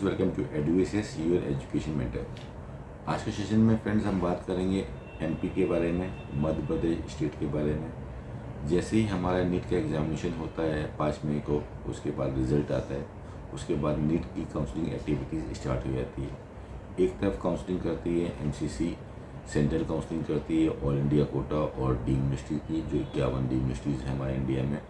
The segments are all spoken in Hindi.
Welcome to Eduacious your education mentor. आज के सेशन में फ्रेंड्स हम बात करेंगे एमपी के बारे में, मध्य प्रदेश स्टेट के बारे में। जैसे ही हमारा नीट का एग्जामिनेशन होता है 5 मई को, उसके बाद रिजल्ट आता है, उसके बाद नीट की काउंसलिंग एक्टिविटीज़ स्टार्ट हो जाती है। एक तरफ काउंसलिंग करती है एमसीसी, सेंट्रल काउंसलिंग करती है ऑल इंडिया कोटा और डीम्ड यूनिवर्सिटी की, जो 51 डीम्ड यूनिवर्सिटीज़ हैं हमारे इंडिया में,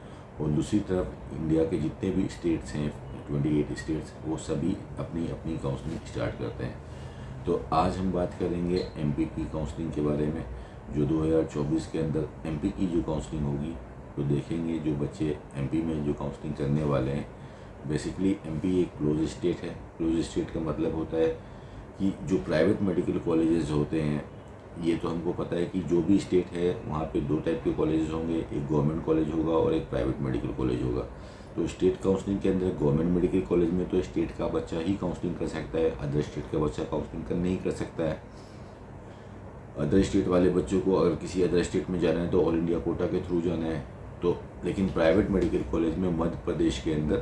और दूसरी तरफ इंडिया के जितने भी स्टेट्स हैं 28 स्टेट्स, वो सभी अपनी अपनी काउंसलिंग स्टार्ट करते हैं। तो आज हम बात करेंगे एमपी की काउंसलिंग के बारे में, जो 2024 के अंदर एमपी की जो काउंसलिंग होगी। तो देखेंगे जो बच्चे एमपी में जो काउंसलिंग करने वाले हैं, बेसिकली एमपी एक क्लोज स्टेट है। क्लोज स्टेट का मतलब होता है कि जो प्राइवेट मेडिकल कॉलेजेस होते हैं, ये तो हमको पता है कि जो भी स्टेट है वहाँ पे 2 टाइप के कॉलेजेस होंगे, एक गवर्नमेंट कॉलेज होगा और एक प्राइवेट मेडिकल कॉलेज होगा। तो स्टेट काउंसलिंग के अंदर गवर्नमेंट मेडिकल कॉलेज में तो स्टेट का बच्चा ही काउंसलिंग कर सकता है, अदर स्टेट का बच्चा काउंसलिंग कर नहीं कर सकता है। अदर स्टेट वाले बच्चों को अगर किसी अदर स्टेट में जाना है तो ऑल इंडिया कोटा के थ्रू जाना है। तो लेकिन प्राइवेट मेडिकल कॉलेज में मध्य प्रदेश के अंदर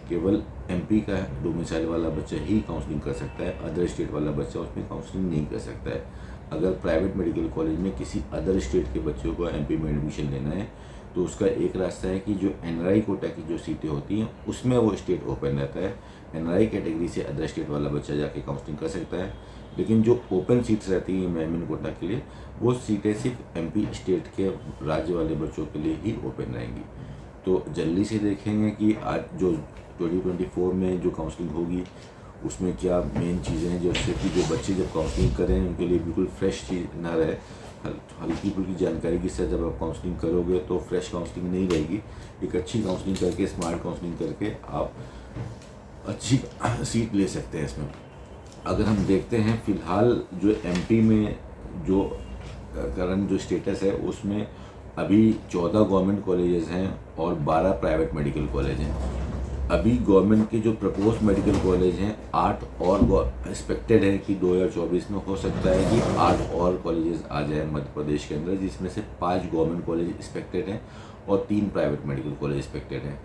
केवल एमपी का डोमिसाइल वाला बच्चा ही काउंसलिंग कर सकता है, अदर स्टेट वाला बच्चा उसमें काउंसलिंग नहीं कर सकता है। अगर प्राइवेट मेडिकल कॉलेज में किसी अदर स्टेट के बच्चों को एमपी में एडमिशन लेना है तो उसका एक रास्ता है कि जो एनआरआई कोटा की जो सीटें होती हैं उसमें वो स्टेट ओपन रहता है। एनआरआई कैटेगरी से अदर स्टेट वाला बच्चा जाके काउंसलिंग कर सकता है, लेकिन जो ओपन सीट्स रहती हैं मेमन कोटा के लिए, वो सीटें सिर्फ एमपी स्टेट के राज्य वाले बच्चों के लिए ही ओपन रहेंगी। तो जल्दी से देखेंगे कि आज जो 2024 में जो काउंसलिंग होगी उसमें क्या मेन चीज़ें हैं, जिससे कि जो बच्चे जब काउंसलिंग करें उनके लिए बिल्कुल फ्रेश चीज़ ना रहे। हल्की फुल्की जानकारी के साथ जब आप काउंसलिंग करोगे तो फ्रेश काउंसलिंग नहीं रहेगी। एक अच्छी काउंसलिंग करके, स्मार्ट काउंसलिंग करके आप अच्छी सीट ले सकते हैं इसमें। अगर हम देखते हैं फ़िलहाल जो एमपी में जो करंट जो स्टेटस है, उसमें अभी 14 गवर्नमेंट कॉलेजेस हैं और 12 प्राइवेट मेडिकल कॉलेज हैं। अभी गवर्नमेंट के जो प्रपोज मेडिकल कॉलेज हैं 8 और एक्सपेक्टेड है कि 2024 में हो सकता है कि 8 और कॉलेजेस आ जाए मध्य प्रदेश के अंदर, जिसमें से 5 गवर्नमेंट कॉलेज एक्सपेक्टेड हैं और 3 प्राइवेट मेडिकल कॉलेज एक्सपेक्टेड हैं।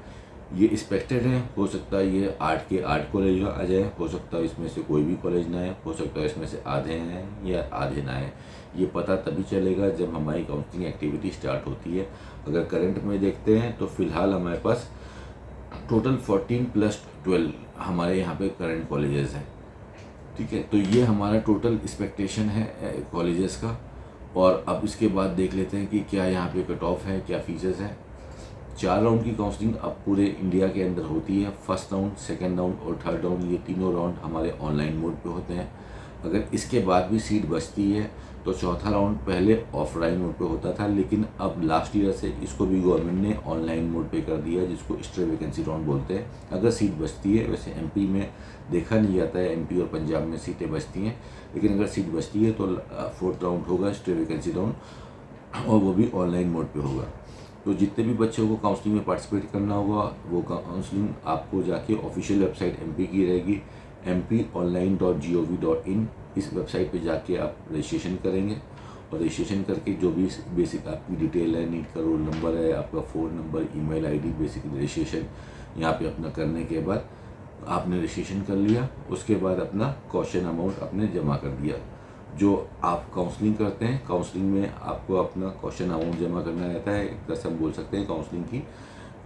ये एक्सपेक्टेड है, हो सकता है ये 8 के 8 कॉलेज आ जाए, हो सकता है इसमें से कोई भी कॉलेज ना आए, हो सकता है इसमें से आधे हैं या आधे ना आए। ये पता तभी चलेगा जब हमारी काउंसलिंग एक्टिविटी स्टार्ट होती है। अगर करंट में देखते हैं तो फिलहाल हमारे पास टोटल 14 + 12 हमारे यहाँ पे करंट कॉलेजेस हैं। ठीक है, तो ये हमारा टोटल एक्सपेक्टेशन है कॉलेजेस का। और अब इसके बाद देख लेते हैं कि क्या यहाँ पे कट ऑफ है, क्या फीसेस हैं। 4 राउंड की काउंसलिंग अब पूरे इंडिया के अंदर होती है। फर्स्ट राउंड, सेकेंड राउंड और थर्ड राउंड, ये तीनों राउंड हमारे ऑनलाइन मोड पे होते हैं। अगर इसके बाद भी सीट बचती है तो चौथा राउंड पहले ऑफलाइन मोड पे होता था, लेकिन अब लास्ट ईयर से इसको भी गवर्नमेंट ने ऑनलाइन मोड पे कर दिया है, जिसको स्ट्रे वैकेंसी राउंड बोलते हैं। अगर सीट बचती है, वैसे एमपी में देखा नहीं जाता है, एमपी और पंजाब में सीटें बचती हैं, लेकिन अगर सीट बचती है तो 4th राउंड होगा स्ट्रे वैकेंसी राउंड, और वो भी ऑनलाइन मोड पे होगा। तो जितने भी बच्चों को काउंसलिंग में पार्टिसिपेट करना होगा, वो काउंसलिंग आपको जाके ऑफिशियल वेबसाइट एमपी की रहेगी, mponline.gov.in। इस वेबसाइट पे जाके आप रजिस्ट्रेशन करेंगे और रजिस्ट्रेशन करके जो भी बेसिक आपकी डिटेल है, नीट का रोल नंबर है, आपका phone number, email ID, basic registration यहाँ पे अपना करने के बाद आपने रजिस्ट्रेशन कर लिया। उसके बाद अपना कॉशन अमाउंट आपने जमा कर दिया। जो आप काउंसलिंग करते हैं, काउंसलिंग में आपको अपना कॉशन अमाउंट जमा करना रहता है। एक तरह से हम बोल सकते हैं काउंसलिंग की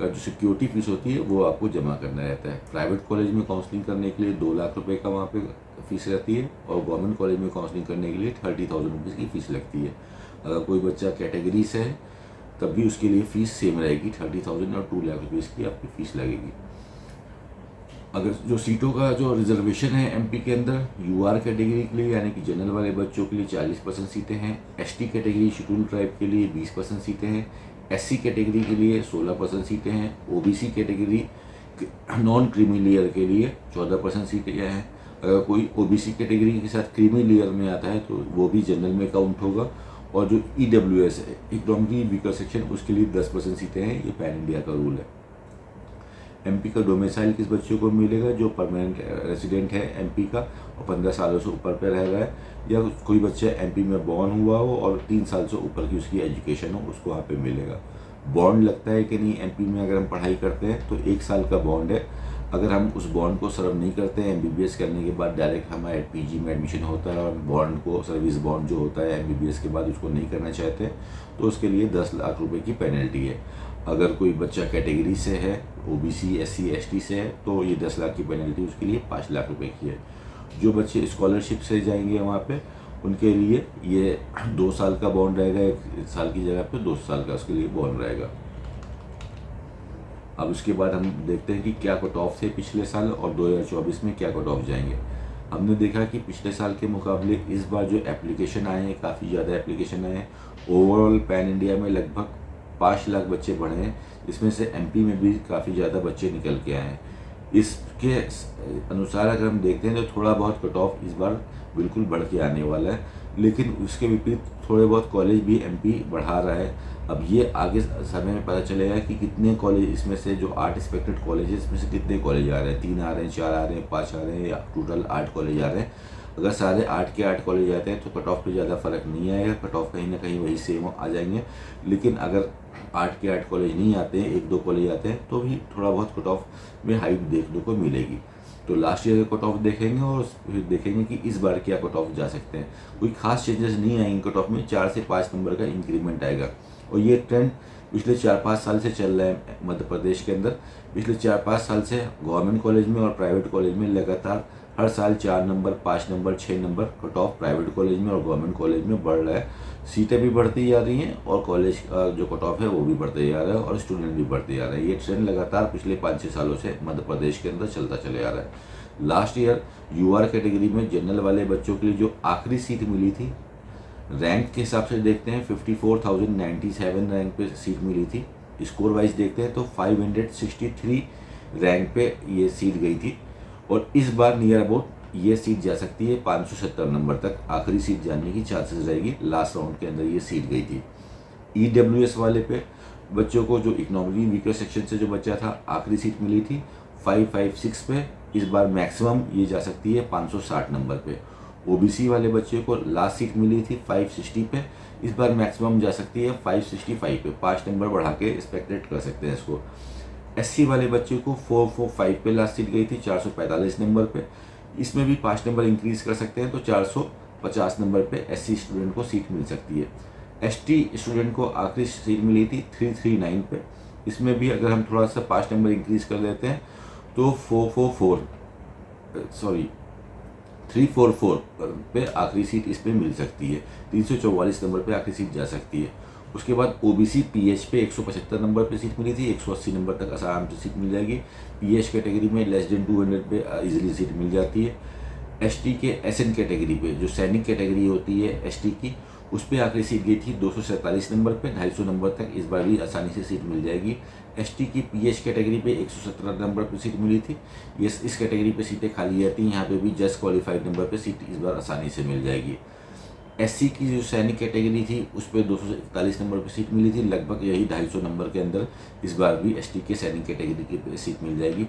जो सिक्योरिटी फीस होती है वो आपको जमा करना रहता है। प्राइवेट कॉलेज में काउंसलिंग करने के लिए 2 लाख रुपए का वहाँ पे फीस रहती है, और गवर्नमेंट कॉलेज में काउंसलिंग करने के लिए 30,000 रुपीज़ की फ़ीस लगती है। अगर कोई बच्चा कैटेगरी से है तब भी उसके लिए फ़ीस सेम रहेगी, 30,000 और 2 लाख रुपीज़ की आपकी फ़ीस लगेगी। अगर जो सीटों का जो रिजर्वेशन है एमपी के अंदर, यूआर कैटेगरी के लिए यानी कि जनरल वाले बच्चों के लिए 40% सीटें हैं, एसटी कैटेगरी शेड्यूल ट्राइब के लिए 20% सीटें हैं, एससी कैटेगरी के लिए 16% सीटें हैं, OBC category non creamy layer के लिए 14% सीटें हैं। अगर कोई ओबीसी कैटेगरी के साथ क्रीमी लेयर में आता है तो वो भी जनरल में काउंट होगा। और जो ईडब्ल्यूएस है, इकोनॉमिकली वीकर सेक्शन, उसके लिए 10% सीटें हैं। ये पैन इंडिया का रूल है। एमपी का डोमिसाइल किस बच्चों को मिलेगा? जो परमानेंट रेजिडेंट है एमपी का और 15 सालों से ऊपर पर रह रहा है, या कोई बच्चा एमपी में बॉर्न हुआ हो और 3 साल से ऊपर की उसकी एजुकेशन हो, उसको वहाँ पे मिलेगा। बॉन्ड लगता है कि नहीं एमपी में? अगर हम पढ़ाई करते हैं तो 1 साल का बॉन्ड है। अगर हम उस बॉन्ड को सर्व नहीं करते हैं, MBBS करने के बाद डायरेक्ट हमारे PG में एडमिशन होता है और बॉन्ड को, सर्विस बॉन्ड जो होता है MBBS के बाद, उसको नहीं करना चाहते तो उसके लिए 10 लाख रुपए की पेनल्टी है। अगर कोई बच्चा कैटेगरी से है, OBC SC ST से है, तो ये 10 लाख की पेनल्टी उसके लिए 5 लाख रुपए की है। जो बच्चे स्कॉलरशिप से जाएंगे वहाँ पे, उनके लिए ये 2 साल का बॉन्ड रहेगा, 1 साल की जगह पे 2 साल का उसके लिए बॉन्ड रहेगा। अब उसके बाद हम देखते हैं कि क्या कट ऑफ थे पिछले साल और 2024 में क्या कट ऑफ जाएंगे। हमने देखा कि पिछले साल के मुकाबले इस बार जो एप्लीकेशन आए हैं, काफ़ी ज़्यादा एप्लीकेशन आए हैं। ओवरऑल पैन इंडिया में लगभग 5 लाख बच्चे पढ़े हैं, इसमें से MP में भी काफ़ी ज़्यादा बच्चे निकल के आए हैं। इसके अनुसार अगर हम देखते हैं तो थोड़ा बहुत कट ऑफ इस बार बिल्कुल बढ़ के आने वाला है, लेकिन उसके विपरीत थोड़े बहुत कॉलेज भी MP बढ़ा रहा है। अब ये आगे समय में पता चलेगा कि कितने कॉलेज इसमें से, जो 8 एक्सपेक्टेड कॉलेज है, इसमें से कितने कॉलेज आ रहे हैं, 3 आ रहे हैं, 4 आ रहे हैं, 5 आ रहे हैं, या टोटल 8 कॉलेज आ रहे हैं। अगर सारे 8 के 8 कॉलेज आते हैं तो कट ऑफ पे ज़्यादा फर्क नहीं आएगा, कट ऑफ कहीं ना कहीं वही सेम आ जाएंगे। लेकिन अगर 8 के 8 कॉलेज नहीं आते हैं, 1-2 कॉलेज आते हैं, तो भी थोड़ा बहुत कट ऑफ में हाइट देखने को मिलेगी। तो लास्ट ईयर का कट ऑफ देखेंगे और फिर देखेंगे कि इस बार क्या कट ऑफ जा सकते हैं। कोई खास चेंजेस नहीं आएंगे कट ऑफ में, 4 से 5 नंबर का इंक्रीमेंट आएगा। और ये ट्रेंड पिछले 4-5 साल से चल रहा है मध्य प्रदेश के अंदर। पिछले 4-5 साल से गवर्नमेंट कॉलेज में और प्राइवेट कॉलेज में लगातार हर साल 4 number, 5 number, 6 number cut off private college में और गवर्नमेंट कॉलेज में बढ़ रहा है। सीटें भी बढ़ती जा रही हैं और कॉलेज का जो कट ऑफ है वो भी बढ़ते जा रहा है और स्टूडेंट भी बढ़ते जा रहे हैं। ये ट्रेंड लगातार पिछले 5-6 सालों से मध्य प्रदेश के अंदर चलता चले आ रहा है। लास्ट ईयर UR कैटेगरी में जनरल वाले बच्चों के लिए जो आखिरी सीट मिली थी, रैंक के हिसाब से देखते हैं 54,097 रैंक पे सीट मिली थी। स्कोर वाइज देखते हैं तो 563 रैंक पे ये सीट गई थी। और इस बार नियर अबाउट ये सीट जा सकती है 570 नंबर तक, आखिरी सीट जाने की चांसेस रहेगी। लास्ट राउंड के अंदर ये सीट गई थी। EWS वाले पे बच्चों को, जो इकोनॉमिकली वीकर सेक्शन से जो बच्चा था, आखिरी सीट मिली थी 556 पे। इस बार मैक्सिमम ये जा सकती है 560 नंबर पे। OBC वाले बच्चे को लास्ट सीट मिली थी 560 पे, इस बार मैक्सिमम जा सकती है 565 पे। 5 नंबर बढ़ा के एक्सपेक्टेड कर सकते हैं इसको। SC वाले बच्चे को 445 पे लास्ट सीट गई थी, 445 नंबर पे। इसमें भी 5 नंबर इंक्रीज कर सकते हैं तो 450 नंबर पे SC स्टूडेंट को सीट मिल सकती है। ST स्टूडेंट को आखिरी सीट मिली थी 339 पे। इसमें भी अगर हम थोड़ा सा 5 नंबर इंक्रीज कर देते हैं तो 344 पे आखिरी सीट इस पे मिल सकती है। 344 नंबर पे आखिरी सीट जा सकती है। उसके बाद OBC PH पे 175 नंबर पे सीट मिली थी, 180 नंबर तक आराम से सीट मिल जाएगी। PH कैटेगरी में लेस देन 200 पे इजीली सीट मिल जाती है। ST के SN कैटेगरी पे, जो सैनिक कैटेगरी होती है ST की, उस पर आखिरी सीट गई थी 247 नंबर पे, 250 नंबर तक इस बार भी आसानी से सीट मिल जाएगी। ST की PH कैटेगरी पे 117 नंबर पे सीट मिली थी। इस कैटेगरी पे सीटें खाली रहती हैं, यहाँ पे भी जस्ट क्वालिफाइड नंबर पे सीट इस बार आसानी से मिल जाएगी। SC की जो सैनिक कैटेगरी थी उस पर 241 नंबर पे सीट मिली थी, लगभग यही 250 नंबर के अंदर इस बार भी ST के सैनिक कैटेगरी की सीट मिल जाएगी।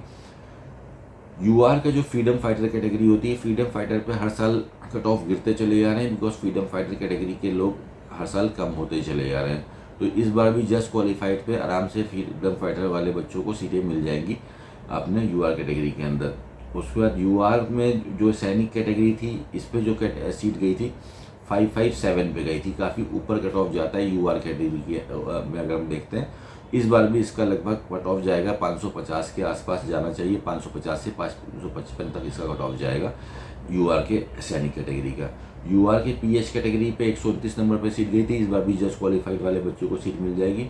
UR का जो फ्रीडम फाइटर कैटेगरी होती है, फ्रीडम फाइटर पे हर साल कट ऑफ गिरते चले जा रहे हैं, बिकॉज फ्रीडम फाइटर कैटेगरी के लोग हर साल कम होते चले जा रहे हैं। तो इस बार भी जस्ट क्वालिफाइड पे आराम से फ्रीडम फाइटर वाले बच्चों को सीटें मिल जाएंगी अपने UR कैटेगरी के अंदर। उसके बाद UR में जो सैनिक कैटेगरी थी, इस पर जो सीट गई थी 557 पे गई थी, काफ़ी ऊपर कट ऑफ जाता है UR कैटेगरी के में अगर हम देखते हैं। इस बार भी इसका लगभग कट ऑफ जाएगा 550 के आसपास जाना चाहिए, 550 से 555 तक इसका कट ऑफ जाएगा UR के सैनिक कैटेगरी का। UR के PH कैटेगरी पे 129 नंबर पे सीट गई थी, इस बार भी जस्ट क्वालिफाइड वाले बच्चों को सीट मिल जाएगी।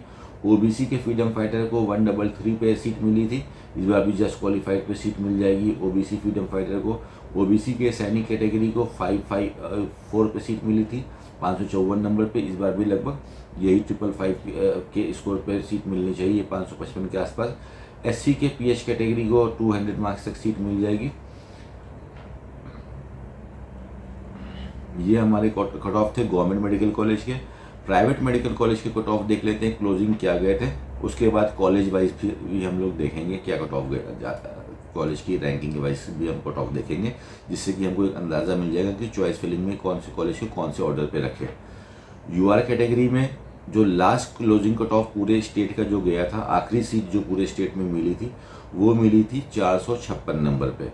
OBC के फ्रीडम फाइटर को 133 पे सीट मिली थी, इस बार भी जस्ट क्वालिफाइड पे सीट मिल जाएगी OBC फ्रीडम फाइटर को। OBC के सैनिक कैटेगरी को 554 पे सीट मिली थी, 554 नंबर पे, इस बार भी लगभग यही 555 के स्कोर पे सीट मिलनी चाहिए, 555 के आसपास। SC के PH कैटेगरी को 200 मार्क्स तक सीट मिल जाएगी। ये हमारे कट ऑफ थे गवर्नमेंट मेडिकल कॉलेज के। प्राइवेट मेडिकल कॉलेज के कट ऑफ देख लेते हैं, क्लोजिंग क्या गए थे। उसके बाद कॉलेज वाइज भी हम लोग देखेंगे क्या कट ऑफ गया, कॉलेज की रैंकिंग के वाइज भी हम कट ऑफ देखेंगे, जिससे कि हमको एक अंदाज़ा मिल जाएगा कि चॉइस फिलिंग में कौन से कॉलेज को कौन से ऑर्डर पे रखें। UR कैटेगरी में जो लास्ट क्लोजिंग कट ऑफ पूरे स्टेट का जो गया था, आखिरी सीट जो पूरे स्टेट में मिली थी, वो मिली थी 456 नंबर पे,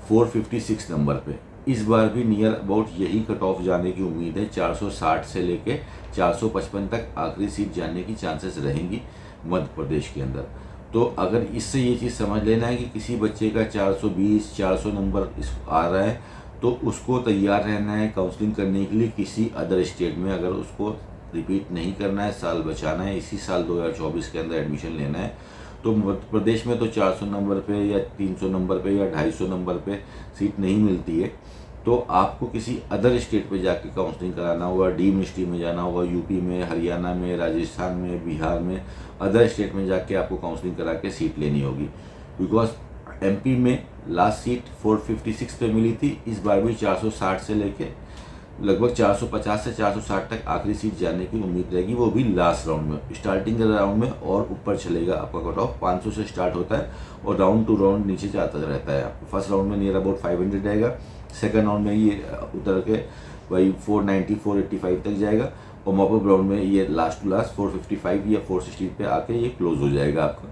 456 नंबर पे। इस बार भी नियर अबाउट यही कट ऑफ जाने की उम्मीद है, 460 से लेके 455 तक आखिरी सीट जाने की चांसेस रहेंगी मध्य प्रदेश के अंदर। तो अगर इससे ये चीज़ समझ लेना है कि किसी बच्चे का 420 400 नंबर आ रहा है, तो उसको तैयार रहना है काउंसलिंग करने के लिए किसी अदर स्टेट में। अगर उसको रिपीट नहीं करना है, साल बचाना है, इसी साल 2024 के अंदर एडमिशन लेना है, तो मध्य प्रदेश में तो 400 नंबर पे या 300 नंबर पे या 250 नंबर पे सीट नहीं मिलती है। तो आपको किसी अदर स्टेट पे जाके काउंसलिंग कराना होगा, डी मिनिस्ट्री में जाना होगा, यूपी में, हरियाणा में, राजस्थान में, बिहार में, अदर स्टेट में जाके आपको काउंसलिंग करा के सीट लेनी होगी। बिकॉज एमपी में लास्ट सीट 456 पे मिली थी, इस बार भी 460 से लेके लगभग 450 से 460 तक आखिरी सीट जाने की उम्मीद रहेगी, वो भी लास्ट राउंड में। स्टार्टिंग के राउंड में और ऊपर चलेगा आपका कट ऑफ, 500 से स्टार्ट होता है और राउंड टू राउंड नीचे जाता रहता है। फर्स्ट राउंड में नियर अबाउट 500 रहेगा, सेकंड राउंड में ये उतर के वही 490 485 तक जाएगा और मॉपअप राउंड में ये लास्ट टू लास्ट 455 या 460 पे आके ये क्लोज हो जाएगा आपका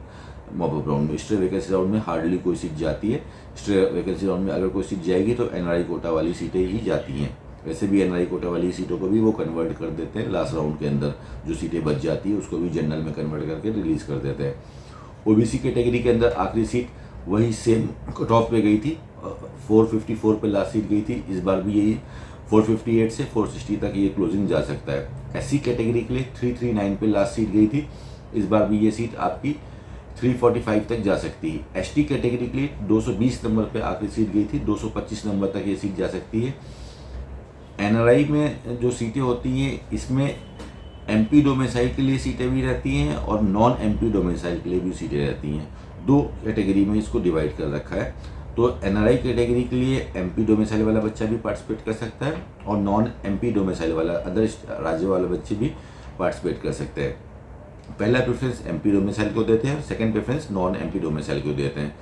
मॉपअप राउंड में। स्ट्रे वैकेंसी राउंड में हार्डली कोई सीट जाती है। स्ट्रे वैकेंसी राउंड में अगर कोई सीट जाएगी तो एनआरआई कोटा वाली सीटें ही जाती हैं। वैसे भी एनआरआई कोटा वाली सीटों को भी वो कन्वर्ट कर देते हैं लास्ट राउंड के अंदर, जो सीटें बच जाती है उसको भी जनरल में कन्वर्ट करके रिलीज कर देते हैं। ओबीसी कैटेगरी के अंदर आखिरी सीट वही सेम कट ऑफ पे गई थी, 454 पे लास्ट सीट गई थी। इस बार भी यही 458 से 460 तक ये क्लोजिंग जा सकता है। एससी कैटेगरी के लिए 339 पे लास्ट सीट गई थी, इस बार भी ये सीट आपकी 345 तक जा सकती है। एसटी कैटेगरी के लिए 220 नंबर पे आखिरी सीट गई थी, 225 नंबर तक ये सीट जा सकती है। एनआरआई में जो सीटें होती हैं इसमें एमपी डोमिसाइल के लिए सीटें भी रहती हैं और नॉन एमपी डोमिसाइल के लिए भी सीटें रहती हैं। दो कैटेगरी में इसको डिवाइड कर रखा है। तो एनआरआई कैटेगरी के लिए एमपी डोमिसाइल वाला बच्चा भी पार्टिसिपेट कर सकता है और नॉन एमपी डोमिसाइल वाला अदर राज्य वाले बच्चे भी पार्टिसिपेट कर सकते हैं। पहला प्रेफरेंस एमपी डोमिसाइल को देते हैं, second preference non MP domicile को देते हैं।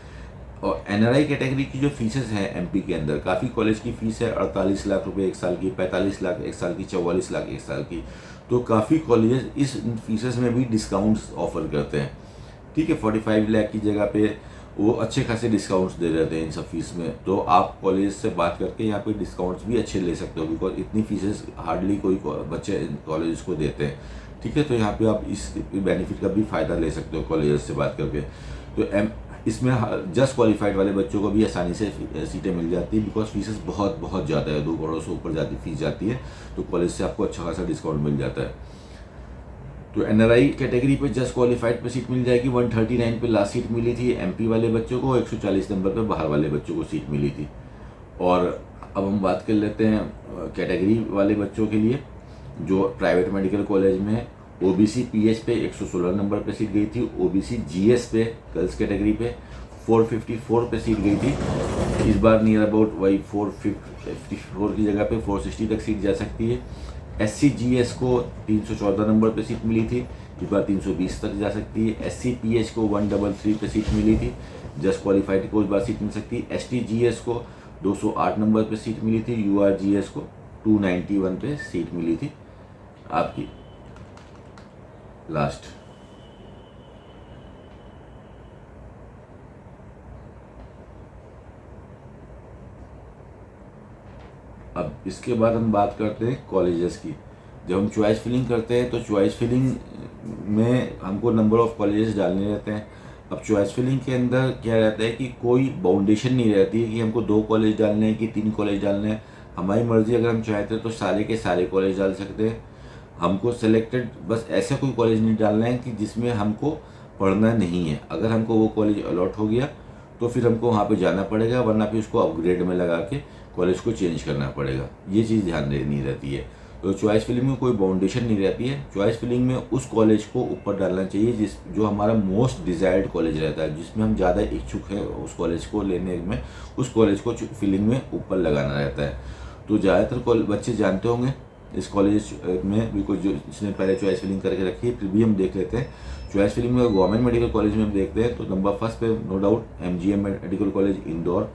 और एनआरआई कैटेगरी की जो फीसेस हैं एमपी के अंदर, काफ़ी कॉलेज की फ़ीस है 48 लाख रुपए एक साल की, 45 लाख एक साल की, 44 लाख एक साल की। तो काफ़ी कॉलेजेस इस फीसेस में भी डिस्काउंट्स ऑफर करते हैं। ठीक है, 45 लाख की जगह पे वो अच्छे खासे डिस्काउंट्स दे देते हैं इन सब फीस में। तो आप कॉलेज से बात करके यहाँ पे डिस्काउंट्स भी अच्छे ले सकते हो, बिकॉज इतनी फीसेस हार्डली कोई बच्चे कॉलेज को देते हैं। ठीक है, तो यहाँ पे आप इस बेनिफिट का भी फ़ायदा ले सकते हो कॉलेज से बात करके। तो इसमें जस्ट क्वालिफाइड वाले बच्चों को भी आसानी से सीटें मिल जाती है, बिकॉज फीसेस बहुत ज़्यादा है, 2 करोड़ से ऊपर जाती फीस जाती है। तो कॉलेज से आपको अच्छा खासा डिस्काउंट मिल जाता है। तो एनआरआई कैटेगरी पे जस्ट क्वालिफाइड पे सीट मिल जाएगी। 139 पे लास्ट सीट मिली थी एमपी वाले बच्चों को, 140 नंबर पे बाहर वाले बच्चों को सीट मिली थी। और अब हम बात कर लेते हैं कैटेगरी वाले बच्चों के लिए जो प्राइवेट मेडिकल कॉलेज में है। ओबीसी पीएच पे 116 नंबर पे सीट गई थी। ओबीसी जीएस पे गर्ल्स कैटेगरी पे 454 पे सीट गई थी। इस बार नियर अबाउट वही 454 की जगह पे 460 तक सीट जा सकती है। एससी जीएस को 314 नंबर पे सीट मिली थी, इस बार 320 तक जा सकती है। एससी पीएच को 133 पे सीट मिली थी, जस्ट क्वालिफाइड को इस बार सीट मिल सकती है। एसटी जीएस को 208 नंबर पे सीट मिली थी। यूआर जीएस को 291 पे सीट मिली थी आपकी लास्ट। अब इसके बाद हम बात करते हैं कॉलेजेस की। जब हम चॉइस फिलिंग करते हैं तो चॉइस फिलिंग में हमको नंबर ऑफ कॉलेजेस डालने रहते हैं। अब चॉइस फिलिंग के अंदर क्या रहता है कि कोई बाउंडेशन नहीं रहती है कि हमको 2 कॉलेज डालने हैं कि 3 कॉलेज डालने हैं। हमारी मर्जी, अगर हम चाहते हैं तो सारे के सारे कॉलेज डाल सकते हैं। हमको सेलेक्टेड बस ऐसा कोई कॉलेज नहीं डालना है कि जिसमें हमको पढ़ना नहीं है। अगर हमको वो कॉलेज अलॉट हो गया तो फिर हमको वहाँ पे जाना पड़ेगा, वरना फिर उसको अपग्रेड में लगा के कॉलेज को चेंज करना पड़ेगा। ये चीज़ ध्यान देनी रहती है। तो चॉइस फिलिंग में कोई बाउंडेशन नहीं रहती है। चॉइस फिलिंग में उस कॉलेज को ऊपर डालना चाहिए जो हमारा मोस्ट डिज़ायर्ड कॉलेज रहता है, जिसमें हम ज़्यादा इच्छुक हैं उस कॉलेज को लेने में, उस कॉलेज को फिलिंग में ऊपर लगाना रहता है। तो ज़्यादातर बच्चे जानते होंगे इस कॉलेज में भी कुछ जो जिसने पहले चॉइस फिलिंग करके रखी है, फिर भी हम देख लेते हैं। चॉइस फिलिंग में गवर्नमेंट मेडिकल कॉलेज में हम देखते हैं तो नंबर फर्स्ट पे no doubt MGM medical college Indore.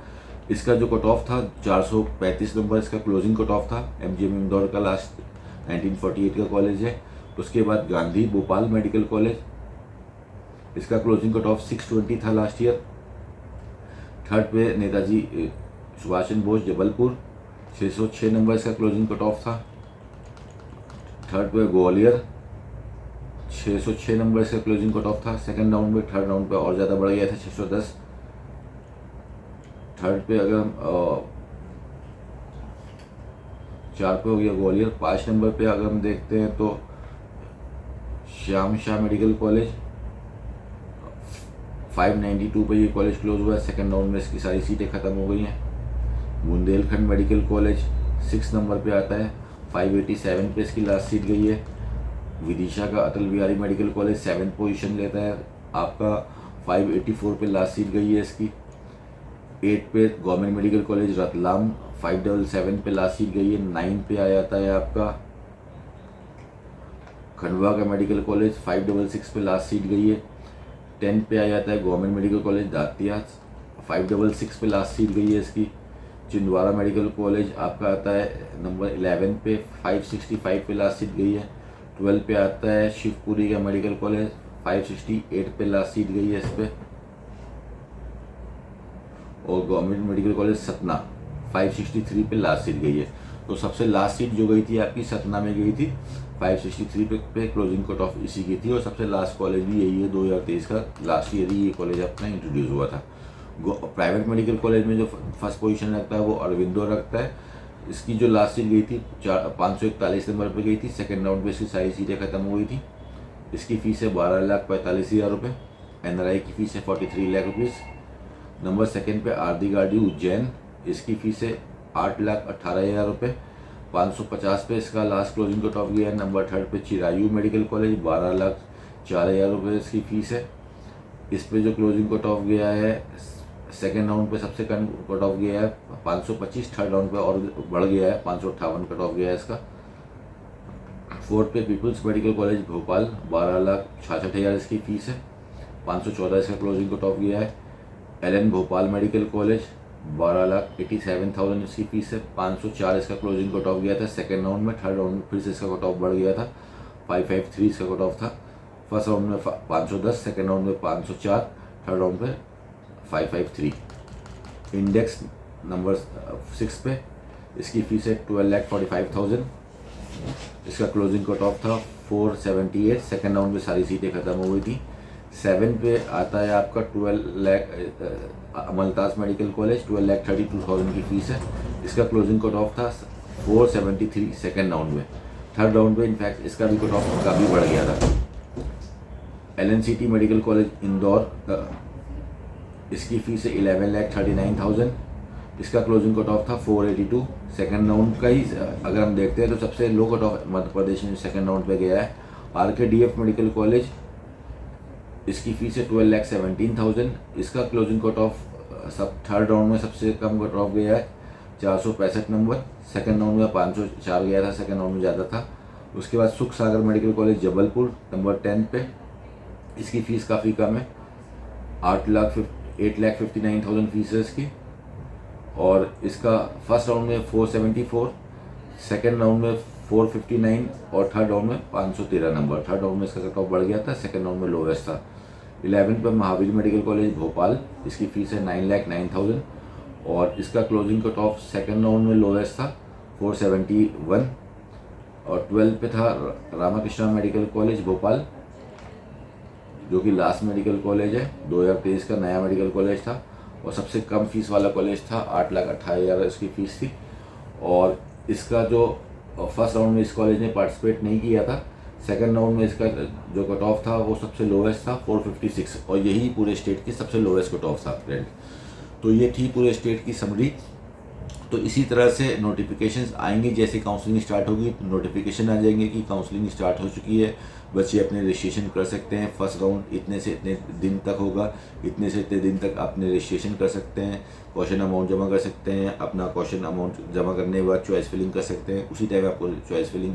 इसका जो कट ऑफ था 435 नंबर इसका क्लोजिंग कट ऑफ था। एमजीएम इंदौर का लास्ट 1948 का कॉलेज है उसके बाद गांधी भोपाल मेडिकल कॉलेज, इसका क्लोजिंग कट ऑफ 620 था लास्ट ईयर। थर्ड पे नेताजी सुभाष चंद्र बोस जबलपुर, 606 नंबर इसका क्लोजिंग कट ऑफ था। थर्ड पे ग्वालियर, 606 नंबर इसका क्लोजिंग कट ऑफ था सेकंड राउंड में। थर्ड राउंड पे और ज़्यादा बढ़ गया था, 610। थर्ड पे अगर हम 4 पे हो गया ग्वालियर। 5 नंबर पे अगर हम देखते हैं तो श्याम शाह मेडिकल कॉलेज, 592 पे ये कॉलेज क्लोज हुआ है। सेकंड राउंड में इसकी सारी सीटें खत्म हो गई हैं। बुंदेलखंड मेडिकल कॉलेज 6 नंबर पे आता है, 587 पे इसकी लास्ट सीट गई है। विदिशा का Atal Bihari medical college 7th position लेता है आपका, 584 पे लास्ट सीट गई है इसकी। 8 पे गवर्नमेंट मेडिकल कॉलेज रतलाम, 577 पे लास्ट सीट गई है। 9 पे आ जाता है आपका खंडवा का मेडिकल कॉलेज, 566 पे लास्ट सीट गई है। 10 पे आ जाता है गवर्नमेंट मेडिकल कॉलेज दातिया, 566 पे लास्ट सीट गई है इसकी। छिंदवाड़ा मेडिकल कॉलेज आपका आता है नंबर 11 पे, 565 पे लास्ट सीट गई है। 12 पे आता है शिवपुरी का मेडिकल कॉलेज, 568 पे लास्ट सीट गई है इस पर। और गवर्नमेंट मेडिकल कॉलेज सतना, 563 पे लास्ट सीट गई है। तो सबसे लास्ट सीट जो गई थी आपकी सतना में गई थी, 563 पे क्लोजिंग कट ऑफ इसी की थी। और सबसे लास्ट कॉलेज भी यही है, 2023 का लास्ट ईयर ही ये कॉलेज अपना इंट्रोड्यूस हुआ था। प्राइवेट मेडिकल कॉलेज में जो फर्स्ट पोजीशन रखता है वो अरविंदो रखता है। इसकी जो लास्ट सीट गई थी 541 नंबर पे गई थी। सेकेंड राउंड पे इसकी सारी सीटें खत्म हो गई थी। इसकी फ़ीस है 12,45,000 रुपये। NRI की फ़ीस है 43 लाख रुपीज़। नंबर सेकेंड पे आरदी गार्डी उज्जैन, इसकी फ़ीस है 8,18,000 रुपये। 550 पे इसका लास्ट क्लोजिंग कट ऑफ गया है। नंबर थर्ड पे चिरायू मेडिकल कॉलेज, 12,04,000 रुपये इसकी फ़ीस है। इस पे जो क्लोजिंग कट ऑफ गया है सेकेंड राउंड पे सबसे कम कट ऑफ गया है 525। थर्ड राउंड पे और बढ़ गया है, 558 कट ऑफ गया है इसका। फोर्थ पे पीपल्स मेडिकल कॉलेज भोपाल, 12,66,000 इसकी फ़ीस है। 514 इसका क्लोजिंग कट ऑफ गया है। LN भोपाल मेडिकल कॉलेज, 12,87,000 इसकी फ़ीस है। 504 इसका क्लोजिंग कट ऑफ गया था सेकेंड राउंड में। थर्ड राउंड में फिर से इसका कट ऑफ बढ़ गया था, 553 इसका कट ऑफ था। फर्स्ट राउंड में 510, सेकेंड राउंड में 504, थर्ड राउंड में 553। इंडेक्स नंबर 6 पे इसकी फ़ीस है 12,45,000। इसका क्लोजिंग कट ऑफ था 478। सेकेंड राउंड में सारी सीटें खत्म हो गई थी। 7 पे आता है आपका 12 लाख अमलताज मेडिकल कॉलेज, 12,32,000 की फ़ीस है। इसका क्लोजिंग कट ऑफ था 473 सेकेंड राउंड में। थर्ड राउंड में इनफैक्ट इसका भी कट ऑफ काफ़ी बढ़ गया था। LNCT मेडिकल कॉलेज इंदौर, इसकी फ़ीस है 11,39,000। इसका क्लोजिंग कट ऑफ था 482। सेकेंड राउंड का ही अगर हम देखते हैं तो सबसे लो कट ऑफ मध्य प्रदेश में सेकेंड राउंड पे गया है। RKDF मेडिकल कॉलेज, इसकी फ़ीस है 12,17,000। इसका क्लोजिंग कट ऑफ सब थर्ड राउंड में सबसे कम कट ऑफ गया है, 465 नंबर। सेकेंड राउंड में 504 गया था, सेकेंड राउंड में ज़्यादा था। उसके बाद सुख सागर मेडिकल कॉलेज जबलपुर, नंबर 10 पे। इसकी फ़ीस काफ़ी कम है, 8,59,000 फीस है इसकी। और इसका फर्स्ट राउंड में 474, सेकेंड राउंड में 459 और थर्ड राउंड में 513 नंबर। थर्ड राउंड में इसका कट ऑफ बढ़ गया था, सेकेंड राउंड में लोवेस्ट था। 11 पे महावीर मेडिकल कॉलेज भोपाल, इसकी फ़ीस है 9,09,000 और इसका closing cut of second round में लोवेस्ट था 471। और 12 पे था रामाकृष्णा मेडिकल कॉलेज भोपाल, जो कि लास्ट मेडिकल कॉलेज है, 2023 का नया मेडिकल कॉलेज था और सबसे कम फीस वाला कॉलेज था। 8,18,000 इसकी फ़ीस थी। और इसका जो फर्स्ट राउंड में इस कॉलेज ने पार्टिसिपेट नहीं किया था। सेकंड राउंड में इसका जो कट ऑफ था वो सबसे लोवेस्ट था 456 और यही पूरे स्टेट की सबसे लोवेस्ट कट ऑफ था फ्रेंड। तो ये थी पूरे स्टेट की समरी। तो इसी तरह से नोटिफिकेशंस आएंगे, जैसे काउंसलिंग स्टार्ट होगी तो नोटिफिकेशन आ जाएंगे कि काउंसलिंग स्टार्ट हो चुकी है, बच्चे अपने रजिस्ट्रेशन कर सकते हैं। फर्स्ट राउंड इतने से इतने दिन तक होगा, इतने से इतने दिन तक अपने रजिस्ट्रेशन कर सकते हैं, क्वेश्चन अमाउंट जमा कर सकते हैं, अपना क्वेश्चन अमाउंट जमा करने के बाद चॉइस फिलिंग कर सकते हैं। उसी टाइम आपको चॉइस फिलिंग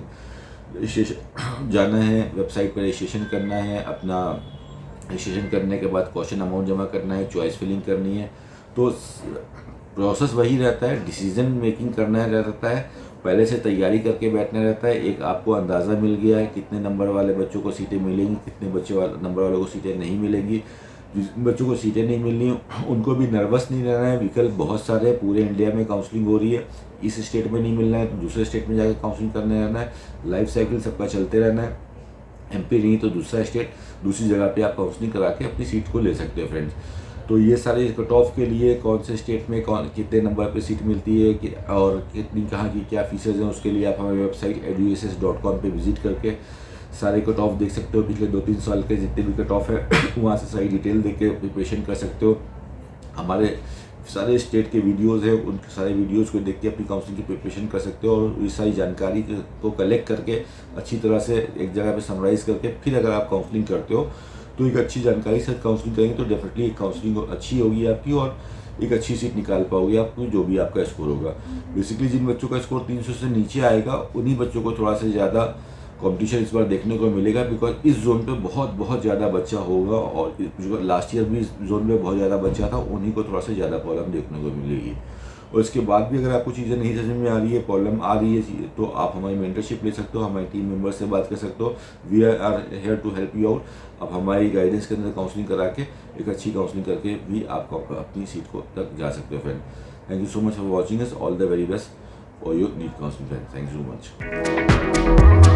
रजिस्ट्रेशन जाना है, वेबसाइट पर रजिस्ट्रेशन करना है, अपना रजिस्ट्रेशन करने के बाद क्वेश्चन अमाउंट जमा करना है, चॉइस फिलिंग करनी है। तो प्रोसेस वही रहता है, डिसीजन मेकिंग करना रहता है पहले से तैयारी करके बैठना रहता है। एक आपको अंदाज़ा मिल गया है कितने नंबर वाले बच्चों को सीटें मिलेंगी, कितने नंबर वालों को सीटें नहीं मिलेंगी। जिन बच्चों को सीटें नहीं मिलनी उनको भी नर्वस नहीं रहना है। विकल्प बहुत सारे, पूरे इंडिया में काउंसलिंग हो रही है। इस स्टेट में नहीं मिलना है तो दूसरे स्टेट में जाकर काउंसलिंग करने रहना है। लाइफ साइकिल सबका चलते रहना है। एमपी नहीं तो दूसरा स्टेट, दूसरी जगह पे आप काउंसलिंग करा के अपनी सीट को ले सकते हो फ्रेंड्स। तो ये सारे कट ऑफ के लिए कौन से स्टेट में कौन कितने नंबर पे सीट मिलती है और कितनी कहाँ की क्या फीसेज हैं, उसके लिए आप हमारी वेबसाइट eduss.com पे विजिट करके सारे कट ऑफ देख सकते हो। पिछले 2-3 साल के जितने भी कट ऑफ है वहाँ से सारी डिटेल देख के प्रिपरेशन कर सकते हो। हमारे सारे स्टेट के वीडियोस हैं, उन सारे वीडियोस को देख के अपनी काउंसलिंग की प्रिपरेशन कर सकते हो और ये सारी जानकारी को कलेक्ट करके अच्छी तरह से एक जगह पे समराइज़ करके फिर अगर आप काउंसलिंग करते हो तो एक अच्छी जानकारी से काउंसलिंग करेंगे तो डेफिनेटली एक काउंसलिंग अच्छी होगी आपकी और एक अच्छी सीट निकाल पाओगे आपको, जो भी आपका स्कोर होगा। बेसिकली जिन बच्चों का स्कोर 300 से नीचे आएगा उन्हीं बच्चों को थोड़ा सा ज़्यादा कंपटीशन इस बार देखने को मिलेगा, बिकॉज इस जोन पे बहुत ज़्यादा बच्चा होगा और जो लास्ट ईयर भी इस जोन में बहुत ज़्यादा बच्चा था उन्हीं को थोड़ा सा ज़्यादा प्रॉब्लम देखने को मिलेगी। और इसके बाद भी अगर आपको चीज़ें नहीं समझ में आ रही है, प्रॉब्लम आ रही है, तो आप हमारी मेंटरशिप ले सकते हो, हमारी टीम मेंबर से बात कर सकते हो। We are here to help you out. आप हमारी गाइडेंस के अंदर काउंसलिंग करा के एक अच्छी काउंसलिंग करके भी आप अपनी सीट को तक जा सकते हो friend. Thank you so much for watching us. All the very best for your NEET counselling friend. Thank you so much.